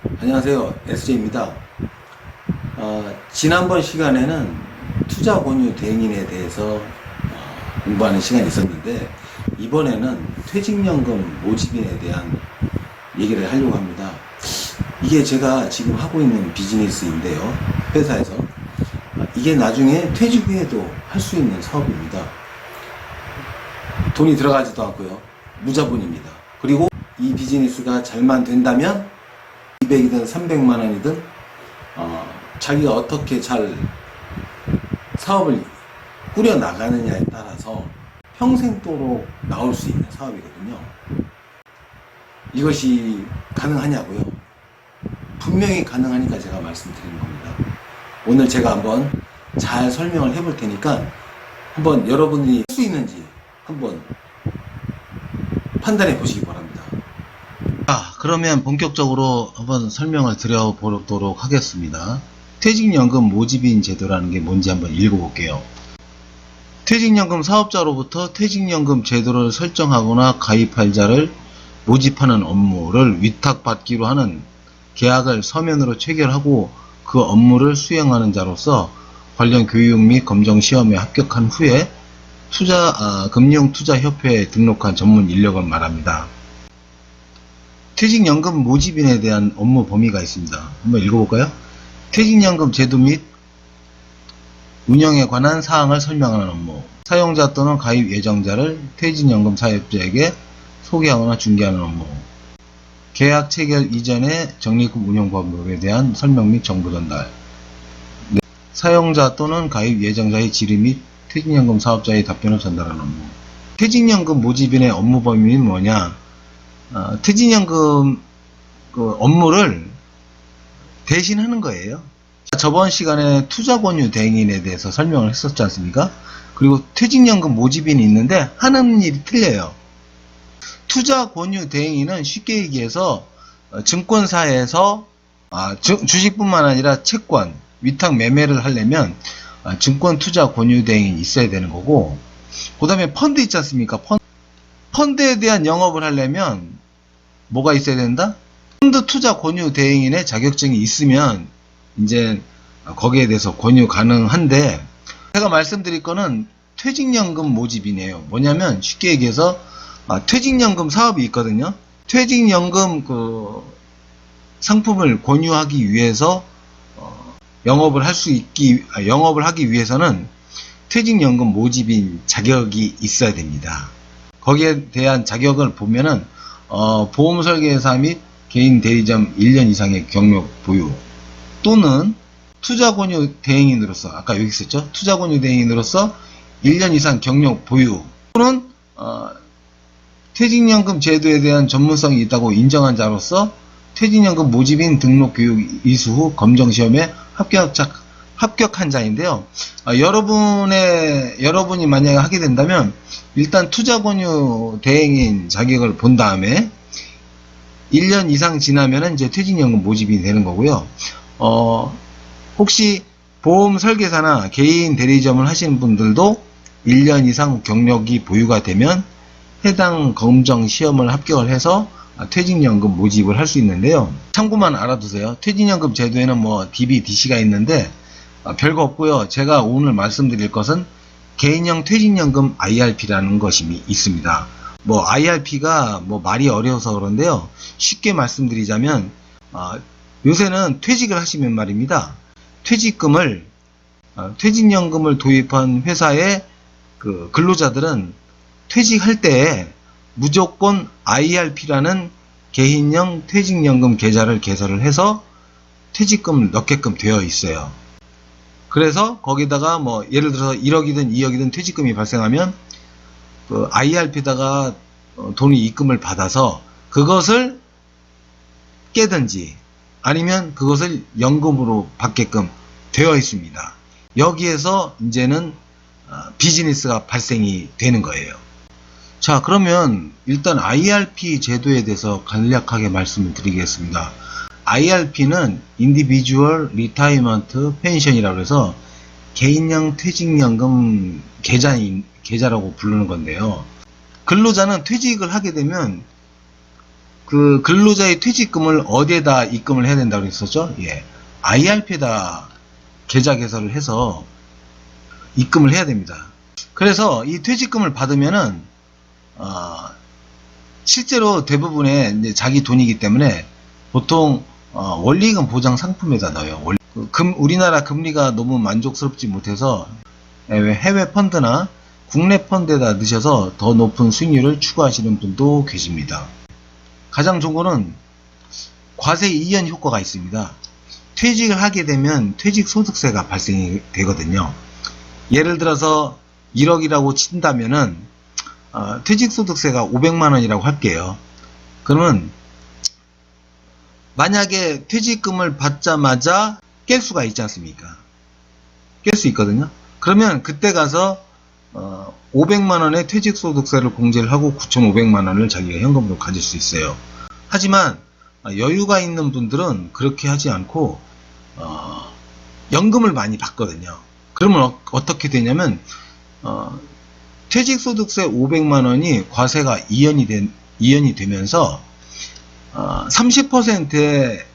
안녕하세요. SJ입니다. 지난번 시간에는 투자 권유 대행인에 대해서 공부하는 시간이 있었는데, 이번에는 퇴직연금 모집인에 대한 얘기를 하려고 합니다. 이게 제가 지금 하고 있는 비즈니스인데요. 회사에서. 이게 나중에 퇴직 후에도 할 수 있는 사업입니다. 돈이 들어가지도 않고요. 무자본입니다. 그리고 이 비즈니스가 잘만 된다면 200이든 300만 원이든 자기가 어떻게 잘 사업을 꾸려 나가느냐에 따라서 평생도록 나올 수 있는 사업이거든요. 이것이 가능하냐고요? 분명히 가능하니까 제가 말씀드리는 겁니다. 오늘 제가 한번 잘 설명을 해볼 테니까 한번 여러분이 할 수 있는지 한번 판단해 보시기 바랍니다. 그러면 본격적으로 한번 설명을 드려보도록 하겠습니다. 퇴직연금 모집인 제도라는 게 뭔지 한번 읽어볼게요. 퇴직연금 사업자로부터 퇴직연금 제도를 설정하거나 가입할자를 모집하는 업무를 위탁받기로 하는 계약을 서면으로 체결하고 그 업무를 수행하는 자로서 관련 교육 및 검정 시험에 합격한 후에 금융투자협회에 등록한 전문 인력을 말합니다. 퇴직연금 모집인에 대한 업무 범위가 있습니다. 한번 읽어볼까요? 퇴직연금 제도 및 운영에 관한 사항을 설명하는 업무. 사용자 또는 가입 예정자를 퇴직연금 사업자에게 소개하거나 중개하는 업무. 계약 체결 이전의 적립금 운영 방법에 대한 설명 및 정보 전달. 사용자 또는 가입 예정자의 질의 및 퇴직연금 사업자의 답변을 전달하는 업무. 퇴직연금 모집인의 업무 범위는 뭐냐? 퇴직연금 업무를 대신하는 거예요. 저번 시간에 투자권유 대행인에 대해서 설명을 했었지 않습니까? 그리고 퇴직연금 모집인이 있는데 하는 일이 틀려요. 투자권유 대행인은 쉽게 얘기해서 증권사에서 주식뿐만 아니라 채권, 위탁 매매를 하려면 증권 투자 권유 대행인이 있어야 되는 거고, 그 다음에 펀드 있지 않습니까? 펀드에 대한 영업을 하려면 뭐가 있어야 된다? 펀드 투자 권유 대행인의 자격증이 있으면 이제 거기에 대해서 권유 가능한데, 제가 말씀드릴 거는 퇴직연금 모집이네요. 뭐냐면 쉽게 얘기해서 퇴직연금 사업이 있거든요. 퇴직연금 상품을 권유하기 위해서 영업을 하기 위해서는 퇴직연금 모집인 자격이 있어야 됩니다. 거기에 대한 자격을 보면은 보험설계사 및 개인 대리점 1년 이상의 경력 보유, 또는 투자권유 대행인으로서, 아까 여기 있었죠? 투자권유 대행인으로서 1년 이상 경력 보유, 또는 퇴직연금 제도에 대한 전문성이 있다고 인정한 자로서 퇴직연금 모집인 등록 교육 이수 후 검정시험에 합격한 자인데요. 여러분이 만약에 하게 된다면 일단 투자권유 대행인 자격을 본 다음에 1년 이상 지나면 이제 퇴직연금 모집이 되는 거고요. 혹시 보험 설계사나 개인 대리점을 하시는 분들도 1년 이상 경력이 보유가 되면 해당 검정 시험을 합격을 해서 퇴직연금 모집을 할 수 있는데요. 참고만 알아두세요. 퇴직연금 제도에는 DB, DC가 있는데 별거 없고요. 제가 오늘 말씀드릴 것은 개인형 퇴직연금 IRP라는 것이 있습니다. IRP가 말이 어려워서 그런데요. 쉽게 말씀드리자면 요새는 퇴직을 하시면 말입니다. 퇴직연금을 도입한 회사의 근로자들은 퇴직할 때 무조건 IRP라는 개인형 퇴직연금 계좌를 개설을 해서 퇴직금을 넣게끔 되어 있어요. 그래서 거기다가 예를 들어서 1억이든 2억이든 퇴직금이 발생하면 IRP에다가 돈이 입금을 받아서 그것을 깨든지 아니면 그것을 연금으로 받게끔 되어 있습니다. 여기에서 이제는 비즈니스가 발생이 되는 거예요. 자, 그러면 일단 IRP 제도에 대해서 간략하게 말씀을 드리겠습니다. IRP는 Individual Retirement Pension이라고 해서 개인형 퇴직연금 계좌라고 부르는 건데요. 근로자는 퇴직을 하게 되면 그 근로자의 퇴직금을 어디에다 입금을 해야 된다고 했었죠? 예. IRP에다 계좌 개설을 해서 입금을 해야 됩니다. 그래서 이 퇴직금을 받으면은 실제로 대부분의 이제 자기 돈이기 때문에 보통 원리금 보장 상품에다 넣어요. 우리나라 금리가 너무 만족스럽지 못해서 해외 펀드나 국내 펀드에다 넣으셔서 더 높은 수익률을 추구하시는 분도 계십니다. 가장 좋은 거는 과세 이연 효과가 있습니다. 퇴직을 하게 되면 퇴직소득세가 발생이 되거든요. 예를 들어서 1억이라고 친다면은 퇴직소득세가 500만원이라고 할게요. 그러면 만약에 퇴직금을 받자마자 깰 수가 있지 않습니까? 깰 수 있거든요. 그러면 그때 가서 500만원의 퇴직소득세를 공제를 하고 9,500만원을 자기가 현금으로 가질 수 있어요. 하지만 여유가 있는 분들은 그렇게 하지 않고 연금을 많이 받거든요. 그러면 어떻게 되냐면 퇴직소득세 500만원이 과세가 이연이 되면서 30%의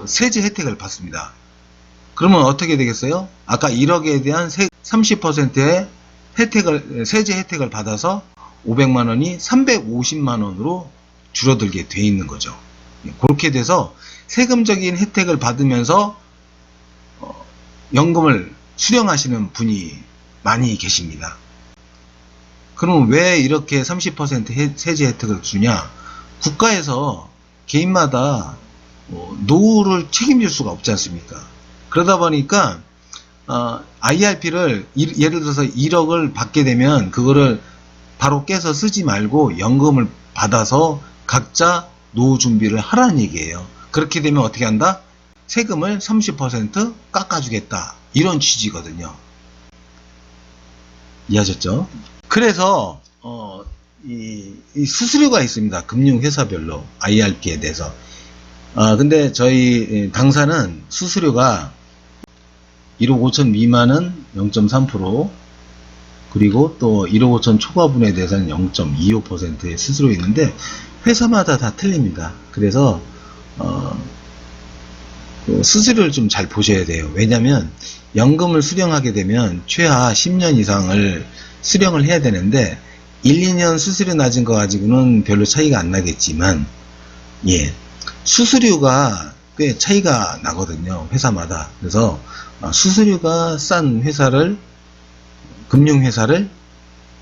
세제 혜택을 받습니다. 그러면 어떻게 되겠어요? 아까 1억에 대한 30%의 세제 혜택을 받아서 500만원이 350만원으로 줄어들게 돼 있는 거죠. 그렇게 돼서 세금적인 혜택을 받으면서 연금을 수령하시는 분이 많이 계십니다. 그럼 왜 이렇게 30% 세제 혜택을 주냐? 국가에서 개인마다 노후를 책임질 수가 없지 않습니까? 그러다 보니까 IRP를 예를 들어서 1억을 받게 되면 그거를 바로 깨서 쓰지 말고 연금을 받아서 각자 노후 준비를 하라는 얘기예요. 그렇게 되면 어떻게 한다? 세금을 30% 깎아주겠다. 이런 취지거든요. 이해하셨죠? 그래서 이 수수료가 있습니다. 금융회사별로 IRP에 대해서. 근데 저희 당사는 수수료가 1억 5천 미만은 0.3%, 그리고 또 1억 5천 초과분에 대해서는 0.25%의 수수료 있는데 회사마다 다 틀립니다. 그래서 수수료를 좀 잘 보셔야 돼요. 왜냐면 연금을 수령하게 되면 최하 10년 이상을 수령을 해야 되는데 1, 2년 수수료 낮은 거 가지고는 별로 차이가 안 나겠지만 수수료가 꽤 차이가 나거든요. 회사마다. 그래서 수수료가 싼 회사를, 금융회사를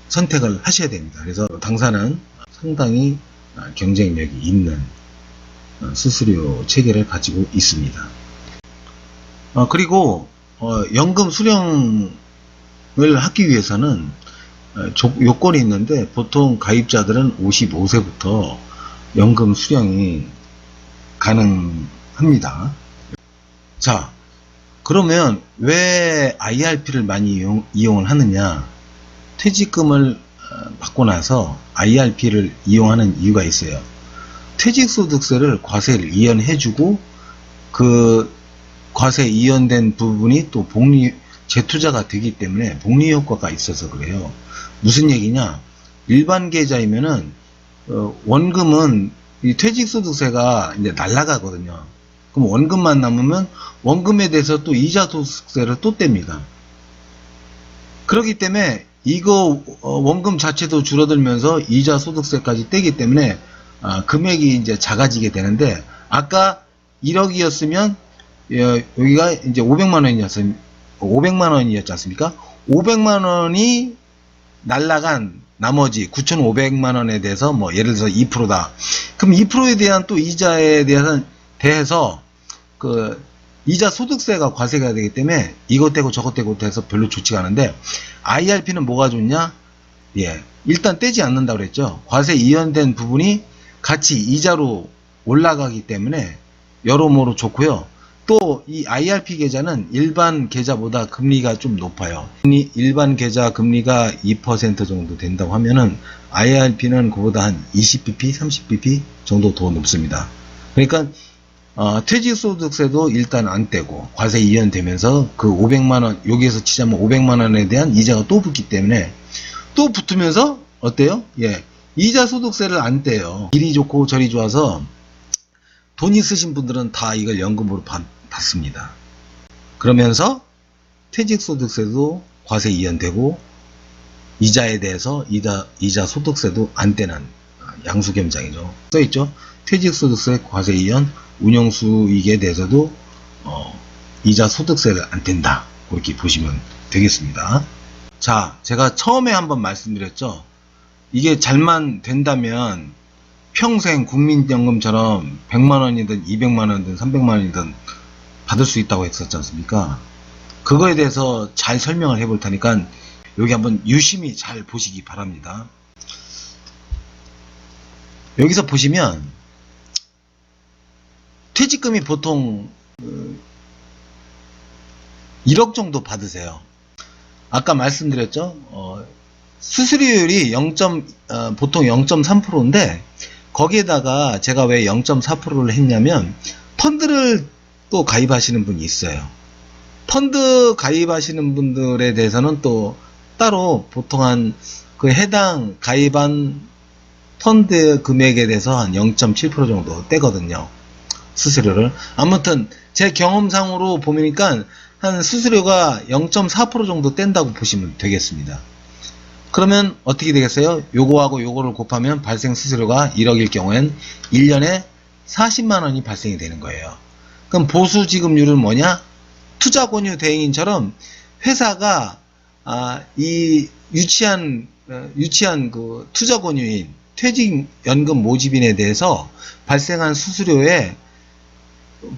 선택을 하셔야 됩니다. 그래서 당사는 상당히 경쟁력이 있는 수수료 체계를 가지고 있습니다. 그리고 연금 수령을 하기 위해서는 요건이 있는데 보통 가입자들은 55세부터 연금 수령이 가능합니다. 자, 그러면 왜 IRP를 많이 이용을 하느냐? 퇴직금을 받고 나서 IRP를 이용하는 이유가 있어요. 퇴직소득세를 과세를 이연해주고 그 과세 이연된 부분이 또 재투자가 되기 때문에 복리 효과가 있어서 그래요. 무슨 얘기냐? 일반 계좌이면은 원금은 이 퇴직소득세가 이제 날라가거든요. 그럼 원금만 남으면 원금에 대해서 또 이자 소득세를 또 뗍니다. 그렇기 때문에 이거 원금 자체도 줄어들면서 이자 소득세까지 떼기 때문에 금액이 이제 작아지게 되는데 아까 1억이었으면 여기가 이제 500만 원이었지 않습니까? 500만 원이 날라간 나머지 9,500만 원에 대해서 뭐 예를 들어서 2%다. 그럼 2%에 대한 또 이자에 대해서 그 이자 소득세가 과세가 되기 때문에 이것 떼고 저것 떼고 해서 별로 좋지가 않은데 IRP는 뭐가 좋냐? 일단 떼지 않는다고 그랬죠. 과세 이연된 부분이 같이 이자로 올라가기 때문에 여러모로 좋고요. 또 이 IRP 계좌는 일반 계좌보다 금리가 좀 높아요. 일반 계좌 금리가 2% 정도 된다고 하면은 IRP는 그보다 한 20bp, 30bp 정도 더 높습니다. 그러니까 퇴직소득세도 일단 안 떼고 과세 이연되면서 그 500만원, 여기에서 치자면 500만원에 대한 이자가 또 붙기 때문에 또 붙으면서 어때요? 이자 소득세를 안 떼요. 이리 좋고 저리 좋아서 돈 있으신 분들은 다 이걸 연금으로 받습니다. 그러면서 퇴직소득세도 과세 이연되고 이자에 대해서 이자 소득세도 안 떼는 양수겸장이죠. 써있죠. 퇴직소득세 과세 이연 운용수익에 대해서도 이자 소득세를 안 뗀다. 그렇게 보시면 되겠습니다. 자, 제가 처음에 한번 말씀드렸죠. 이게 잘만 된다면 평생 국민연금처럼 100만원이든 200만원이든 300만원이든 받을 수 있다고 했었지 않습니까? 그거에 대해서 잘 설명을 해볼 테니까 여기 한번 유심히 잘 보시기 바랍니다. 여기서 보시면 퇴직금이 보통 1억 정도 받으세요. 아까 말씀드렸죠. 수수료율이 보통 0.3%인데 거기에다가 제가 왜 0.4%를 했냐면 펀드를 또 가입하시는 분이 있어요. 펀드 가입하시는 분들에 대해서는 또 따로 보통 그 해당 가입한 펀드 금액에 대해서 한 0.7% 정도 떼거든요. 수수료를. 아무튼 제 경험상으로 보니까 한 수수료가 0.4% 정도 뗀다고 보시면 되겠습니다. 그러면 어떻게 되겠어요? 요거하고 요거를 곱하면 발생 수수료가 1억일 경우엔 1년에 40만원이 발생이 되는 거예요. 그럼 보수지급률은 뭐냐? 투자권유 대행인처럼 회사가 이 유치한 그 투자권유인 퇴직연금 모집인에 대해서 발생한 수수료의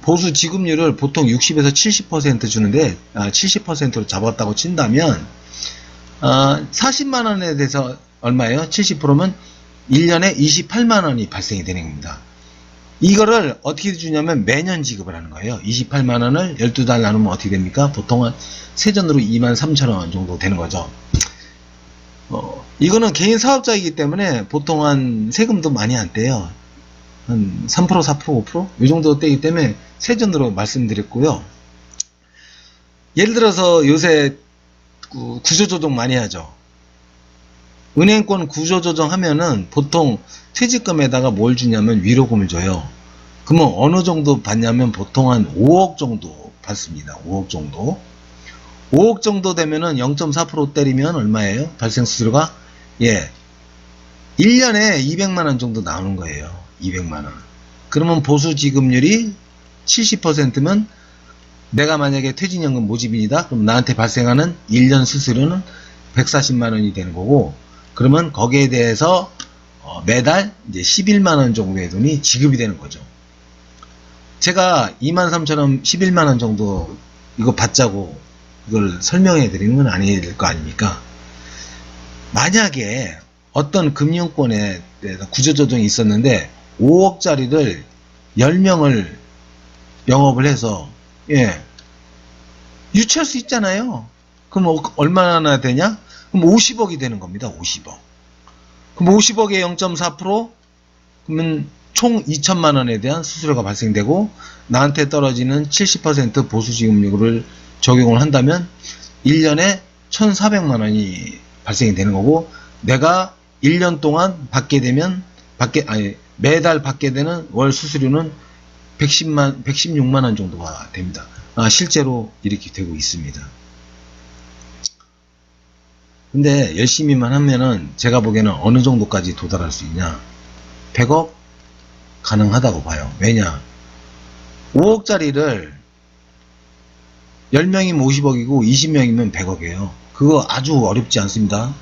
보수지급률을 보통 60에서 70% 주는데 70%로 잡았다고 친다면 40만원에 대해서 얼마예요? 70%면 1년에 28만원이 발생이 되는 겁니다. 이거를 어떻게 주냐면 매년 지급을 하는 거예요. 28만원을 12달 나누면 어떻게 됩니까? 보통은 세전으로 23,000원 정도 되는 거죠. 이거는 개인 사업자이기 때문에 보통 한 세금도 많이 안 떼요. 한 3%, 4%, 5%? 이 정도 떼기 때문에 세전으로 말씀드렸고요. 예를 들어서 요새 구조조정 많이 하죠. 은행권 구조조정 하면은 보통 퇴직금에다가 뭘 주냐면 위로금을 줘요. 그러면 어느 정도 받냐면 보통 한 5억 정도 받습니다. 5억 정도. 5억 정도 되면은 0.4% 때리면 얼마예요? 발생 수수료가? 예. 1년에 200만원 정도 나오는 거예요. 200만원. 그러면 보수지급률이 70%면 내가 만약에 퇴직연금 모집인이다. 그럼 나한테 발생하는 1년 수수료는 140만원이 되는 거고, 그러면 거기에 대해서 매달 이제 11만원 정도의 돈이 지급이 되는 거죠. 제가 23,000원, 11만원 정도 이거 받자고 이걸 설명해 드리는 건 아닐 거 아닙니까? 만약에 어떤 금융권에 대해서 구조조정이 있었는데 5억짜리를 10명을 영업을 해서 유치할 수 있잖아요. 그럼 얼마나 되냐? 그럼 50억이 되는 겁니다. 50억. 그럼 50억에 0.4% 그러면 총 2천만원에 대한 수수료가 발생되고 나한테 떨어지는 70% 보수지급률을 적용을 한다면 1년에 1,400만원이 발생이 되는 거고, 내가 1년 동안 받게 되면 매달 받게 되는 월 수수료는 116만원 정도가 됩니다. 실제로 이렇게 되고 있습니다. 근데 열심히만 하면은 제가 보기에는 어느 정도까지 도달할 수 있냐? 100억 가능하다고 봐요. 왜냐? 5억짜리를 10명이면 50억이고 20명이면 100억이에요. 그거 아주 어렵지 않습니다.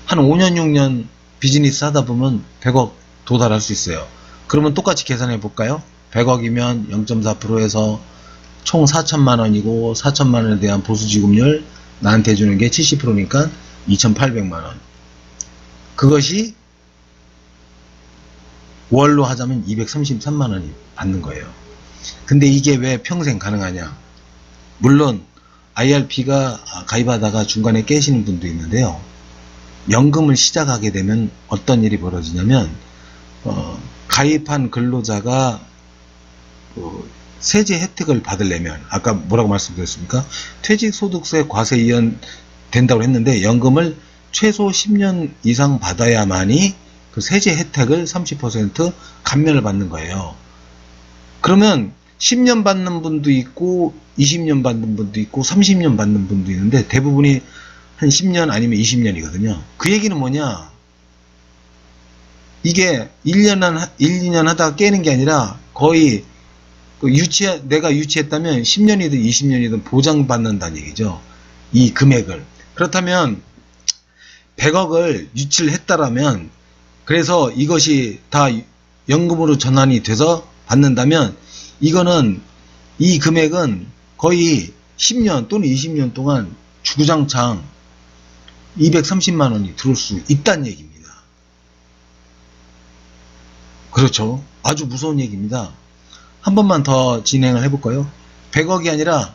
한 5년 6년 비즈니스 하다 보면 100억 도달할 수 있어요. 그러면 똑같이 계산해 볼까요? 100억이면 0.4%에서 총 4천만원이고 4천만원에 대한 보수지급률 나한테 주는 게 70%니까 2,800만원. 그것이 월로 하자면 233만원이 받는 거예요. 근데 이게 왜 평생 가능하냐? 물론 IRP가 가입하다가 중간에 깨시는 분도 있는데요. 연금을 시작하게 되면 어떤 일이 벌어지냐면 가입한 근로자가 세제 혜택을 받으려면 아까 뭐라고 말씀드렸습니까? 퇴직소득세 과세 이연 된다고 했는데 연금을 최소 10년 이상 받아야만이 그 세제 혜택을 30% 감면을 받는 거예요. 그러면 10년 받는 분도 있고 20년 받는 분도 있고 30년 받는 분도 있는데 대부분이 한 10년 아니면 20년이거든요. 그 얘기는 뭐냐? 이게 1, 2년 하다가 깨는 게 아니라 거의 내가 유치했다면 10년이든 20년이든 보장받는다는 얘기죠. 이 금액을. 그렇다면 100억을 유치를 했다라면 그래서 이것이 다 연금으로 전환이 돼서 받는다면 이거는 이 금액은 거의 10년 또는 20년 동안 주구장창 230만 원이 들어올 수 있다는 얘기입니다. 그렇죠. 아주 무서운 얘기입니다. 한 번만 더 진행을 해볼까요? 100억이 아니라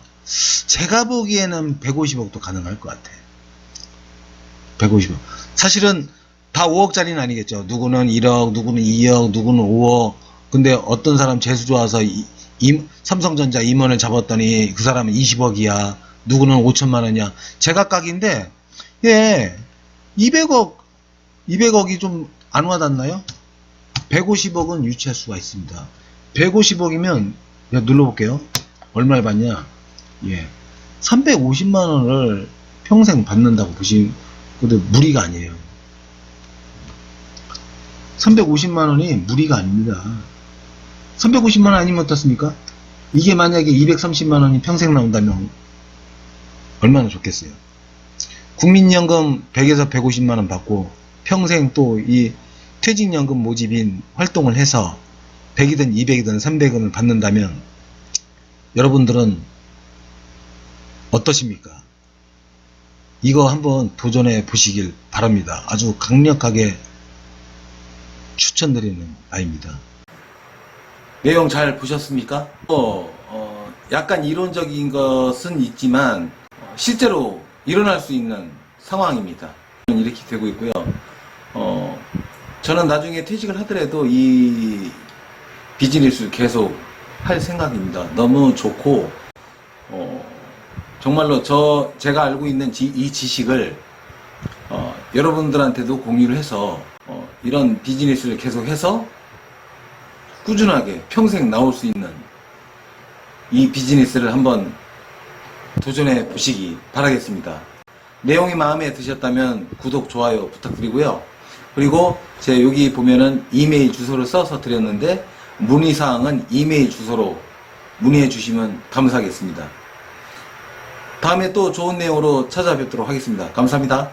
제가 보기에는 150억도 가능할 것 같아. 150억. 사실은 다 5억짜리는 아니겠죠. 누구는 1억, 누구는 2억, 누구는 5억. 근데 어떤 사람 재수 좋아서 삼성전자 임원을 잡았더니 그 사람은 20억이야. 누구는 5천만 원이야. 제각각인데, 예, 200억이 좀 안 와닿나요? 150억은 유치할 수가 있습니다. 150억이면, 눌러볼게요. 얼마를 받냐? 예. 350만 원을 평생 받는다고 보시면, 근데 무리가 아니에요. 350만 원이 무리가 아닙니다. 350만 원 아니면 어떻습니까? 이게 만약에 230만 원이 평생 나온다면 얼마나 좋겠어요. 국민연금 100에서 150만 원 받고 평생 또 이 퇴직연금 모집인 활동을 해서 100이든 200이든 300원을 받는다면 여러분들은 어떠십니까? 이거 한번 도전해 보시길 바랍니다. 아주 강력하게 추천드리는 바입니다. 내용 잘 보셨습니까? 약간 이론적인 것은 있지만 실제로 일어날 수 있는 상황입니다. 이렇게 되고 있고요. 저는 나중에 퇴직을 하더라도 이 비즈니스를 계속 할 생각입니다. 너무 좋고 정말로 제가 알고 있는 이 지식을 여러분들한테도 공유를 해서 이런 비즈니스를 계속해서 꾸준하게 평생 나올 수 있는 이 비즈니스를 한번 도전해 보시기 바라겠습니다. 내용이 마음에 드셨다면 구독, 좋아요 부탁드리고요. 그리고 제가 여기 보면은 이메일 주소를 써서 드렸는데 문의사항은 이메일 주소로 문의해 주시면 감사하겠습니다. 다음에 또 좋은 내용으로 찾아뵙도록 하겠습니다. 감사합니다.